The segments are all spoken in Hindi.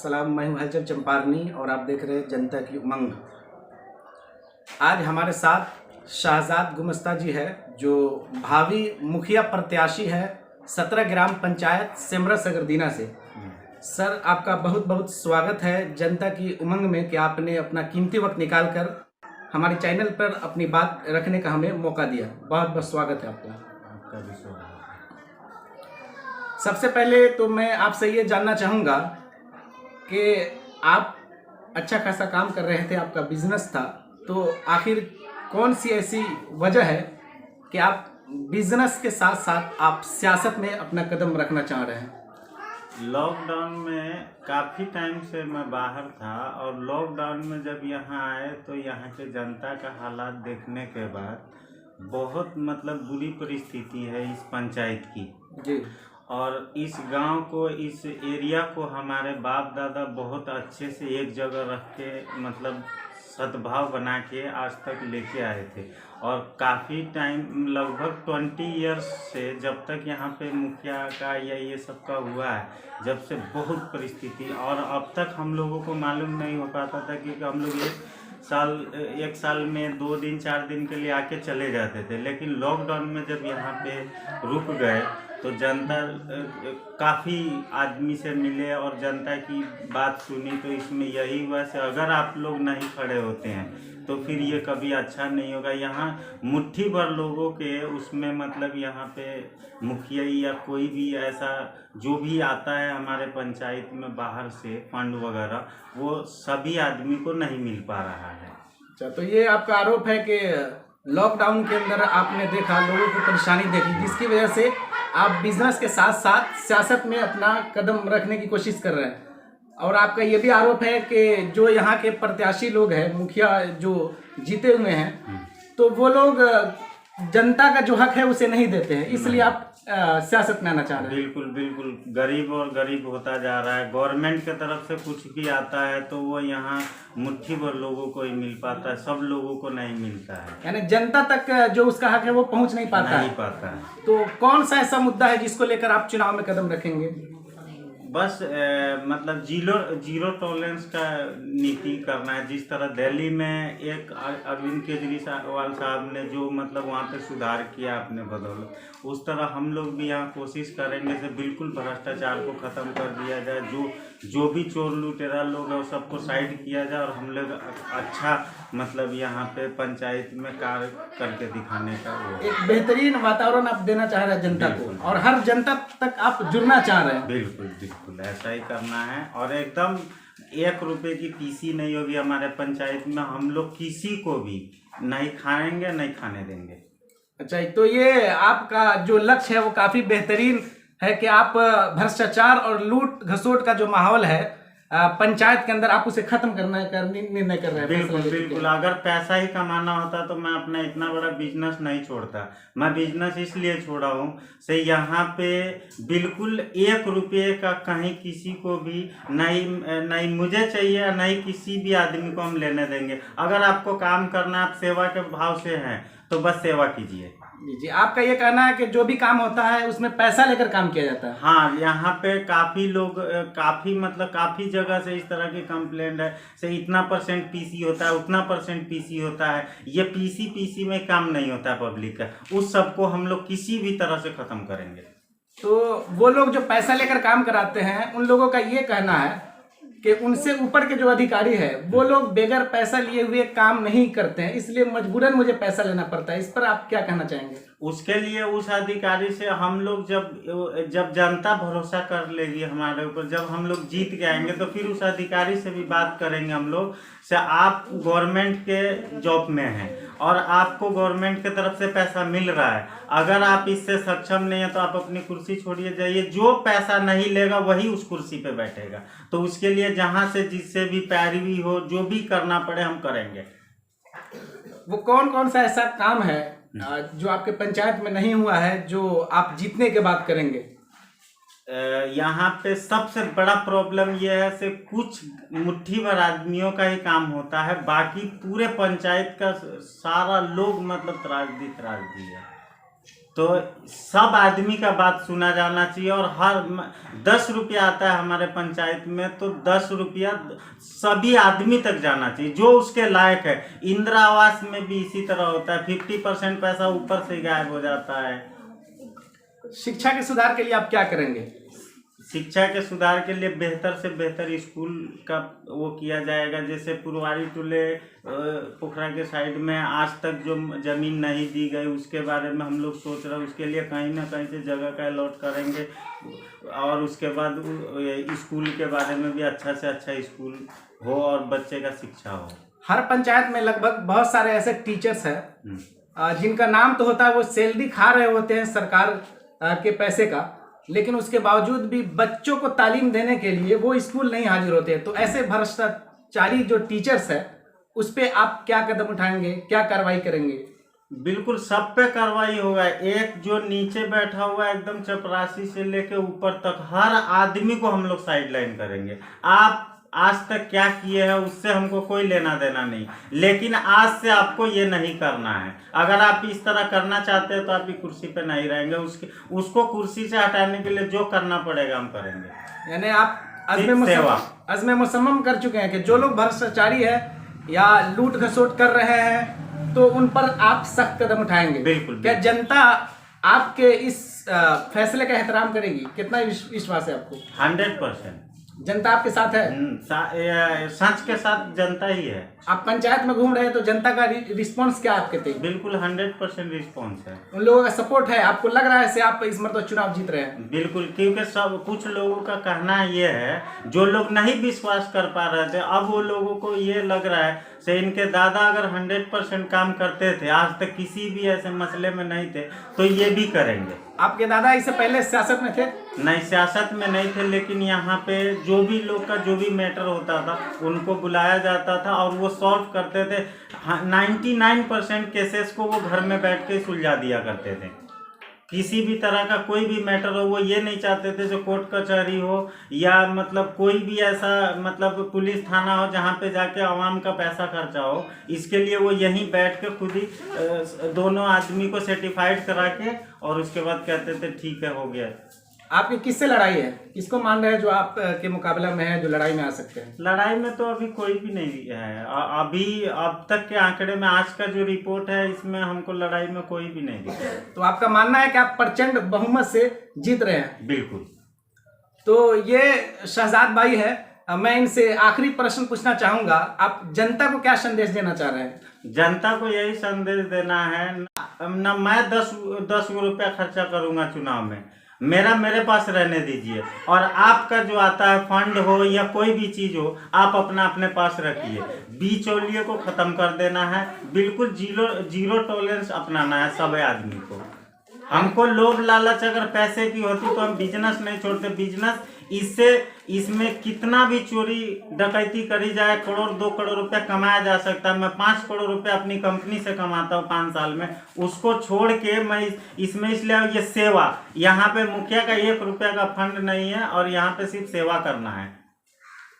अस्सलाम। मैं हूं हलचल चंपारनी और आप देख रहे हैं जनता की उमंग। आज हमारे साथ शाहजाद गुमस्ता जी है जो भावी मुखिया प्रत्याशी है 17 ग्राम पंचायत सेमरा सगरदीना से। सर, आपका बहुत बहुत स्वागत है जनता की उमंग में कि आपने अपना कीमती वक्त निकाल कर हमारे चैनल पर अपनी बात रखने का हमें मौका दिया। बहुत बहुत स्वागत है आपका। भी स्वागत है। सबसे पहले तो मैं आपसे ये जानना चाहूँगा कि आप अच्छा खासा काम कर रहे थे, आपका बिजनेस था, तो आखिर कौन सी ऐसी वजह है कि आप बिजनेस के साथ साथ आप सियासत में अपना कदम रखना चाह रहे हैं? लॉकडाउन में काफ़ी टाइम से मैं बाहर था और लॉकडाउन में जब यहाँ आए तो यहाँ के जनता का हालात देखने के बाद बहुत बुरी परिस्थिति है इस पंचायत की जी। और इस गांव को, इस एरिया को हमारे बाप दादा बहुत अच्छे से एक जगह रख के सद्भाव बना के आज तक लेके आए थे। और काफ़ी टाइम लगभग 20 इयर्स से जब तक यहाँ पे मुखिया का या ये सब का हुआ है, जब से बहुत परिस्थिति, और अब तक हम लोगों को मालूम नहीं हो पाता था क्योंकि हम लोग एक साल में 2 दिन 4 दिन के लिए आके चले जाते थे। लेकिन लॉकडाउन में जब यहाँ पे रुक गए तो जनता काफ़ी आदमी से मिले और जनता की बात सुनी, तो इसमें यही हुआ से अगर आप लोग नहीं खड़े होते हैं तो फिर ये कभी अच्छा नहीं होगा। यहाँ मुट्ठी भर लोगों के उसमें यहाँ पे मुखिया या कोई भी ऐसा जो भी आता है हमारे पंचायत में बाहर से फंड वगैरह, वो सभी आदमी को नहीं मिल पा रहा है। अच्छा, तो ये आपका आरोप है कि लॉकडाउन के अंदर आपने देखा, लोगों को परेशानी देखी, जिसकी वजह से आप बिजनेस के साथ साथ सियासत में अपना कदम रखने की कोशिश कर रहे हैं। और आपका ये भी आरोप है कि जो यहाँ के प्रत्याशी लोग हैं, मुखिया जो जीते हुए हैं, तो वो लोग जनता का जो हक है उसे नहीं देते हैं, इसलिए आप सियासत में आना चाह रहे हैं। बिल्कुल बिल्कुल, गरीब और गरीब होता जा रहा है। गवर्नमेंट की तरफ से कुछ भी आता है तो वो यहाँ मुट्ठी भर लोगों को ही मिल पाता है, सब लोगों को नहीं मिलता है। यानी जनता तक जो उसका हक है वो पहुँच नहीं पाता है। तो कौन सा ऐसा मुद्दा है जिसको लेकर आप चुनाव में कदम रखेंगे? बस जीरो टॉलरेंस का नीति करना है। जिस तरह दिल्ली में एक अरविंद केजरीवाल साहब ने जो वहाँ पे सुधार किया अपने बदौलत, उस तरह हम लोग भी यहाँ कोशिश करेंगे से बिल्कुल भ्रष्टाचार को ख़त्म कर दिया जाए। जो भी चोर लुटेरा लोग है सबको साइड किया जाए और हम लोग अच्छा यहाँ पे पंचायत में कार्य करके दिखाने का एक बेहतरीन वातावरण आप देना चाह रहे हैं जनता को, और हर जनता तक आप जुड़ना चाह रहे हैं। बिल्कुल बिल्कुल, ऐसा ही करना है। और एकदम 1 रुपए की पीसी नहीं होगी हमारे पंचायत में। हम लोग किसी को भी नहीं खाएंगे, नहीं खाने देंगे। अच्छा, तो ये आपका जो लक्ष्य है वो काफी बेहतरीन है कि आप भ्रष्टाचार और लूट घसोट का जो माहौल है पंचायत के अंदर, आप उसे खत्म करने का निर्णय कर रहे हैं। बिल्कुल बिल्कुल, अगर पैसा ही कमाना होता तो मैं अपना इतना बड़ा बिजनेस नहीं छोड़ता। मैं बिजनेस इसलिए छोड़ा हूँ से यहाँ पे बिल्कुल 1 रुपये का कहीं किसी को भी नहीं मुझे चाहिए, नहीं किसी भी आदमी को हम लेने देंगे। अगर आपको काम करना, आप सेवा के भाव से हैं तो बस सेवा कीजिए। जी, आपका ये कहना है कि जो भी काम होता है उसमें पैसा लेकर काम किया जाता है? हाँ, यहाँ पे काफ़ी लोग काफ़ी जगह से इस तरह की कंप्लेंट है से इतना % पीसी होता है, उतना % पीसी होता है। ये पीसी में काम नहीं होता है पब्लिक का। उस सब को हम लोग किसी भी तरह से ख़त्म करेंगे। तो वो लोग जो पैसा लेकर काम कराते हैं, उन लोगों का ये कहना है कि उनसे ऊपर के जो अधिकारी है वो लोग बगैर पैसा लिए हुए काम नहीं करते हैं, इसलिए मजबूरन मुझे पैसा लेना पड़ता है। इस पर आप क्या कहना चाहेंगे? उसके लिए उस अधिकारी से हम लोग जब जनता भरोसा कर लेगी हमारे ऊपर, जब हम लोग जीत के आएंगे तो फिर उस अधिकारी से भी बात करेंगे हम लोग से। आप गवर्नमेंट के जॉब में हैं और आपको गवर्नमेंट की तरफ से पैसा मिल रहा है, अगर आप इससे सक्षम नहीं है तो आप अपनी कुर्सी छोड़िए जाइए। जो पैसा नहीं लेगा वही उस कुर्सी पे बैठेगा। तो उसके लिए जहाँ से जिससे भी पैरवी हो, जो भी करना पड़े हम करेंगे। वो कौन सा ऐसा काम है जो आपके पंचायत में नहीं हुआ है जो आप जीतने के बाद करेंगे? यहाँ पे सबसे बड़ा प्रॉब्लम ये है से कुछ मुट्ठी भर आदमियों का ही काम होता है, बाकी पूरे पंचायत का सारा लोग त्रासदी है। तो तो सब आदमी का बात सुना जाना चाहिए। और हर 10 रुपया आता है हमारे पंचायत में, तो 10 रुपया सभी आदमी तक जाना चाहिए जो उसके लायक है। इंदिरा आवास में भी इसी तरह होता है, 50% पैसा ऊपर से गायब हो जाता है। शिक्षा के सुधार के लिए आप क्या करेंगे? शिक्षा के सुधार के लिए बेहतर से बेहतर स्कूल का वो किया जाएगा। जैसे पुरवारी टुले पोखरा के साइड में आज तक जो ज़मीन नहीं दी गई, उसके बारे में हम लोग सोच रहे हैं। उसके लिए कहीं ना कहीं से जगह का अलॉट करेंगे। और उसके बाद स्कूल के बारे में भी अच्छा से अच्छा स्कूल हो और बच्चे का शिक्षा हो। हर पंचायत में लगभग बहुत सारे ऐसे टीचर्स हैं जिनका नाम तो होता है, वो सैलरी खा रहे होते हैं सरकार के पैसे का, लेकिन उसके बावजूद भी बच्चों को तालीम देने के लिए वो स्कूल नहीं हाजिर होते हैं। तो ऐसे भ्रष्टाचारी जो टीचर्स है उस पे आप क्या कदम उठाएंगे, क्या कार्रवाई करेंगे? बिल्कुल सब पे कार्रवाई होगा। एक जो नीचे बैठा हुआ है एकदम चपरासी से लेके ऊपर तक हर आदमी को हम लोग साइडलाइन करेंगे। आप आज तक क्या किए हैं उससे हमको कोई लेना देना नहीं, लेकिन आज से आपको ये नहीं करना है। अगर आप इस तरह करना चाहते हैं तो आप भी कुर्सी पे नहीं रहेंगे। उसको कुर्सी से हटाने के लिए जो करना पड़ेगा हम करेंगे। यानी आप अज़्म मुसम्मम कर चुके हैं कि जो लोग भ्रष्टाचारी है या लूट घसोट कर रहे हैं तो उन पर आप सख्त कदम उठाएंगे। बिल्कुल। क्या जनता आपके इस फैसले का एहतराम करेगी? कितना विश्वास है आपको? 100% जनता आपके साथ है? सच के साथ जनता ही है। आप पंचायत में घूम रहे हैं तो जनता का रिस्पांस क्या आपके थे? बिल्कुल 100% रिस्पांस है। उन लोगों का सपोर्ट है? आपको लग रहा है से आप इस मरतबा चुनाव जीत रहे हैं? बिल्कुल, क्योंकि सब कुछ लोगों का कहना ये है, जो लोग नहीं विश्वास कर पा रहे थे अब वो लोगों को ये लग रहा है से इनके दादा अगर 100% काम करते थे, आज तक किसी भी ऐसे मसले में नहीं थे, तो ये भी करेंगे। आपके दादा इससे पहले सियासत में थे? नहीं, सियासत में नहीं थे, लेकिन यहाँ पे जो भी लोग का जो भी मैटर होता था उनको बुलाया जाता था और वो सॉल्व करते थे। 99% केसेस को वो घर में बैठ के सुलझा दिया करते थे। किसी भी तरह का कोई भी मैटर हो, वो ये नहीं चाहते थे जो कोर्ट कचहरी हो या मतलब कोई भी ऐसा मतलब पुलिस थाना हो जहाँ पे जाके आवाम का पैसा खर्चा हो। इसके लिए वो यहीं बैठ के खुद ही दोनों आदमी को सर्टिफाइड करा के और उसके बाद कहते थे ठीक है, हो गया। आपकी किससे लड़ाई है? किसको मान रहे हैं जो आप के मुकाबला में है, जो लड़ाई में आ सकते हैं? लड़ाई में तो अभी कोई भी नहीं है। अभी अब तक के आंकड़े में आज का जो रिपोर्ट है इसमें हमको लड़ाई में कोई भी नहीं दिखा। तो आपका मानना है कि आप प्रचंड बहुमत से जीत रहे हैं? बिल्कुल। तो ये शहजाद भाई है, मैं इनसे आखिरी प्रश्न पूछना चाहूंगा। आप जनता को क्या संदेश देना चाह रहे हैं? जनता को यही संदेश देना है, न मैं 10 रुपया खर्चा करूंगा चुनाव में, मेरे पास रहने दीजिए। और आपका जो आता है फंड हो या कोई भी चीज हो, आप अपने पास रखिए। बिचौलिए को खत्म कर देना है। बिल्कुल जीरो टॉलरेंस अपनाना है सब आदमी को। हमको लोभ लालच अगर पैसे की होती तो हम बिजनेस नहीं छोड़ते। बिजनेस इसमें कितना भी चोरी डकैती करी जाए, 1 करोड़ 2 करोड़ रुपया कमाया जा सकता है। मैं 5 करोड़ रुपया अपनी कंपनी से कमाता हूँ 5 साल में, उसको छोड़ के मैं इसमें इसलिए ये सेवा, यहाँ पे मुखिया का 1 रुपया का फंड नहीं है और यहाँ पे सिर्फ सेवा करना है।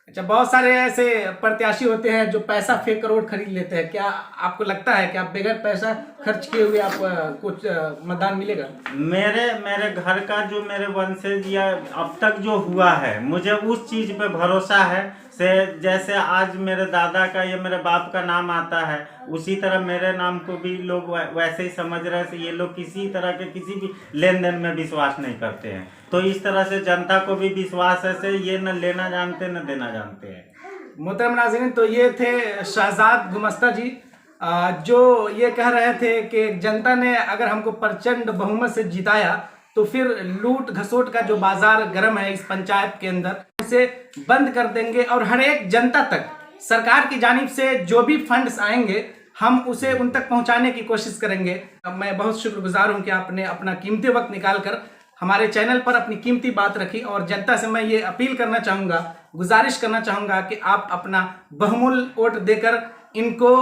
अच्छा, बहुत सारे ऐसे प्रत्याशी होते हैं जो पैसा फेंक करोड़ खरीद लेते हैं। क्या आपको लगता है कि आप बगैर पैसा खर्च किए हुए आप कुछ मतदान मिलेगा? मेरे घर का जो मेरे वंशज या अब तक जो हुआ है, मुझे उस चीज पे भरोसा है से जैसे आज मेरे दादा का या मेरे बाप का नाम आता है, उसी तरह मेरे नाम को भी लोग वैसे ही समझ रहे हैं। ये लोग किसी तरह के किसी भी लेन देन में विश्वास नहीं करते हैं। तो इस तरह से जनता को भी विश्वास है से ये न लेना जानते न देना जानते हैं। मोहतरम नाज़रीन, तो ये थे शहजाद गुमस्ता जी जो ये कह रहे थे कि जनता ने अगर हमको प्रचंड बहुमत से जिताया तो फिर लूट घसोट का जो बाजार गर्म है इस पंचायत के अंदर, उसे बंद कर देंगे और हर एक जनता तक सरकार की जानिब से जो भी फंड्स आएंगे हम उसे उन तक पहुंचाने की कोशिश करेंगे। मैं बहुत शुक्रगुजार हूं कि आपने अपना कीमती वक्त निकालकर हमारे चैनल पर अपनी कीमती बात रखी। और जनता से मैं ये अपील करना चाहूँगा, गुजारिश करना चाहूँगा कि आप अपना बहुमूल्य वोट देकर इनको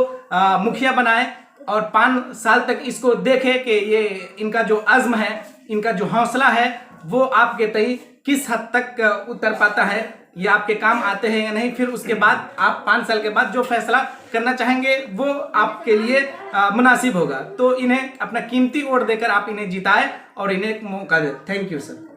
मुखिया बनाएं और 5 साल तक इसको देखें कि ये इनका जो अज़्म है, इनका जो हौसला है वो आपके तई किस हद तक उतर पाता है। ये आपके काम आते हैं या नहीं, फिर उसके बाद आप 5 साल के बाद जो फैसला करना चाहेंगे वो आपके लिए मुनासिब होगा। तो इन्हें अपना कीमती वोट देकर आप इन्हें जिताएं और इन्हें एक मौका दें। Thank you sir.